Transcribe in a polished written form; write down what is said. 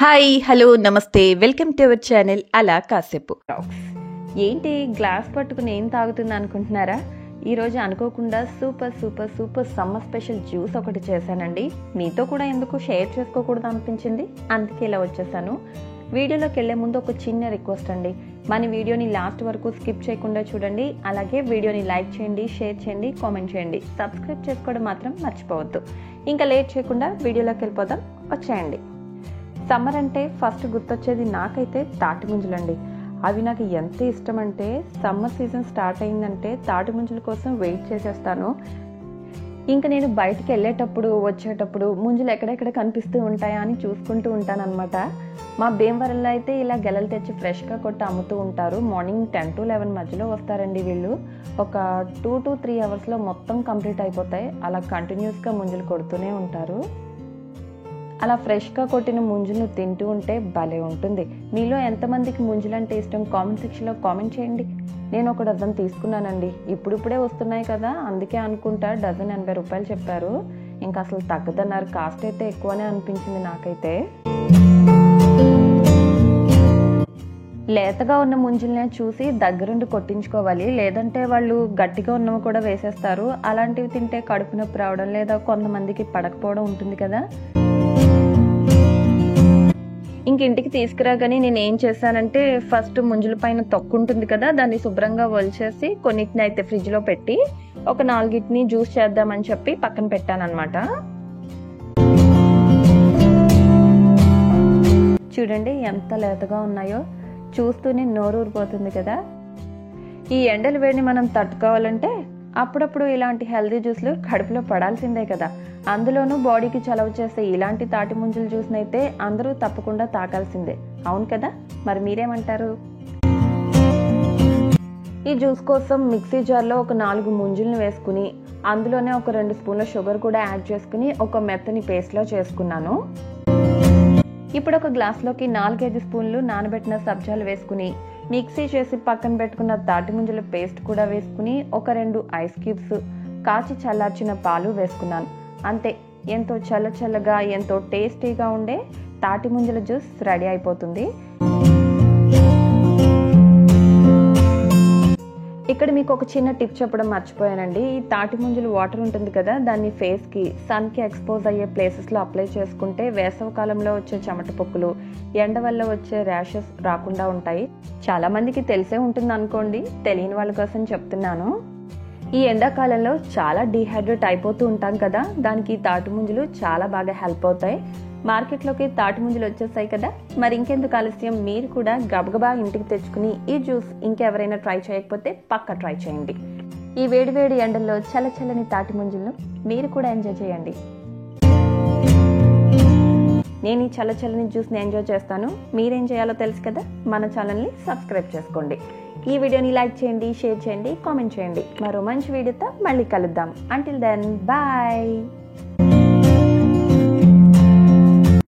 Hi hello నమస్తే welcome to our channel అలా కాసేపు టాక్స్. ఏంటి గ్లాస్ పట్టుకుని ఏం తాగుతుంది అనుకుంటున్నారా? ఈరోజు అనుకోకుండా super super super summer special juice ఒకటి చేశానండి. మీతో కూడా ఎందుకు షేర్ చేసుకోకూడదు అనిపించింది, అందుకే ఇలా వచ్చేసాను. వీడియోలోకి వెళ్ళే ముందు ఒక చిన్న రిక్వెస్ట్ అండి, మన వీడియోని లాస్ట్ వరకు స్కిప్ చేయకుండా చూడండి. అలాగే వీడియోని లైక్ చేయండి, షేర్ చేయండి, కామెంట్ చేయండి, సబ్స్క్రైబ్ చేసుకోవడం మాత్రం మర్చిపోవద్దు. ఇంకా లేట్ చేయకుండా వీడియోలోకి వెళ్ళిపోదాం, వచ్చేయండి. సమ్మర్ అంటే ఫస్ట్ గుర్తొచ్చేది నాకైతే తాటి ముంజలండి. అవి నాకు ఎంత ఇష్టం అంటే సమ్మర్ సీజన్ స్టార్ట్ అయిందంటే తాటి ముంజల కోసం వెయిట్ చేసేస్తాను. ఇంకా నేను బయటికి వెళ్ళేటప్పుడు వచ్చేటప్పుడు ముంజలు ఎక్కడెక్కడ కనిపిస్తూ ఉంటాయా అని చూసుకుంటూ ఉంటానన్నమాట. మా భీమవరంలో అయితే ఇలా గెలలు తెచ్చి ఫ్రెష్గా కొట్టి అమ్ముతూ ఉంటారు. మార్నింగ్ 10 to 11 మధ్యలో వస్తారండి వీళ్ళు. ఒక 2 to 3 అవర్స్లో మొత్తం కంప్లీట్ అయిపోతాయి. అలా కంటిన్యూస్గా ముంజలు కొడుతూనే ఉంటారు. అలా ఫ్రెష్గా కొట్టిన ముంజును తింటూ ఉంటే భలే ఉంటుంది. మీలో ఎంతమందికి ముంజలు అంటే ఇష్టం కామెంట్ సెక్షన్లో కామెంట్ చేయండి. నేను ఒక డజన్ తీసుకున్నానండి. ఇప్పుడిప్పుడే వస్తున్నాయి కదా, అందుకే అనుకుంటా డజన్ 80 రూపాయలు చెప్పారు. ఇంకా అసలు తగ్గదన్నారు. కాస్ట్ అయితే ఎక్కువనే అనిపించింది నాకైతే. లేతగా ఉన్న ముంజులనే చూసి దగ్గరుండి కొట్టించుకోవాలి, లేదంటే వాళ్ళు గట్టిగా ఉన్నవి కూడా వేసేస్తారు. అలాంటివి తింటే కడుపు నొప్పి రావడం లేదా కొంతమందికి పడకపోవడం ఉంటుంది కదా. ఇంక ఇంటికి తీసుకురాగానే నేను ఏం చేశానంటే ఫస్ట్ ముంజుల పైన తొక్కు ఉంటుంది కదా, దాన్ని శుభ్రంగా ఒలిచేసి కొన్నిటిని అయితే ఫ్రిడ్జ్లో పెట్టి ఒక 4 జ్యూస్ చేద్దామని చెప్పి పక్కన పెట్టాను అనమాట. చూడండి ఎంత లేతగా ఉన్నాయో, చూస్తూనే నోరు ఊరిపోతుంది కదా. ఈ ఎండల వేడిని మనం తట్టుకోవాలంటే అప్పుడప్పుడు ఇలాంటి హెల్దీ జ్యూస్లు కడుపులో పడాల్సిందే కదా. అందులోనూ బాడీకి చలవ చేసే ఇలాంటి తాటి ముంజల జ్యూస్ని అయితే అందరూ తప్పకుండా తాగాల్సిందే, అవును కదా. మరి మీరేమంటారు? ఈ జ్యూస్ కోసం మిక్సీ జార్లో ఒక 4 ముంజులను వేసుకుని అందులోనే ఒక 2 స్పూన్ల షుగర్ కూడా యాడ్ చేసుకుని ఒక మెత్తని పేస్ట్లా చేసుకున్నాను. ఇప్పుడు ఒక గ్లాస్లోకి 4-5 స్పూన్లు నానబెట్టిన సబ్జాలు వేసుకుని మిక్సీ చేసి పక్కన పెట్టుకున్న తాటి ముంజల పేస్ట్ కూడా వేసుకుని ఒక 2 ఐస్ క్యూబ్స్ కాచి చల్లార్చిన పాలు వేసుకున్నాను. అంతే, ఎంతో చల్లగా ఎంతో టేస్టీగా ఉండే తాటి ముంజల జ్యూస్ రెడీ అయిపోతుంది. ఇక్కడ మీకు ఒక చిన్న టిప్ చెప్పడం మర్చిపోయానండి. ఈ తాటి ముంజలు వాటర్ ఉంటుంది కదా, దాన్ని ఫేస్కి సన్కి ఎక్స్పోజ్ అయ్యే ప్లేసెస్లో అప్లై చేసుకుంటే వేసవి కాలంలో వచ్చే చెమట పొక్కులు, ఎండ వల్ల వచ్చే ర్యాషెస్ రాకుండా ఉంటాయి. చాలా మందికి తెలిసే ఉంటుంది అనుకోండి, తెలియని వాళ్ళ కోసం చెప్తున్నాను. ఈ ఎండాకాలంలో చాలా డీహైడ్రేట్ అయిపోతూ ఉంటాం కదా, దానికి తాటి ముంజలు చాలా బాగా హెల్ప్ అవుతాయి. మార్కెట్లోకి తాటి ముంజలు వచ్చేసాయి కదా, మరి ఇంకెందుకు ఆలస్యం, మీరు కూడా గబగబా ఇంటికి తెచ్చుకుని ఈ జ్యూస్ ఇంకెవరైనా ట్రై చేయకపోతే పక్కా ట్రై చేయండి. ఈ వేడివేడి ఎండల్లో చల్లని తాటి ముంజలను మీరు కూడా ఎంజాయ్ చేయండి. నేను ఈ చల్లని జ్యూస్ని ఎంజాయ్ చేస్తాను. మీరేం చేయాలో తెలుసు కదా, మన ఛానల్ని సబ్స్క్రైబ్ చేసుకోండి. ఈ వీడియోని లైక్ చేయండి, షేర్ చేయండి, కామెంట్ చేయండి. మరో మంచి వీడియోతో మళ్ళీ కలుద్దాం. Until then bye.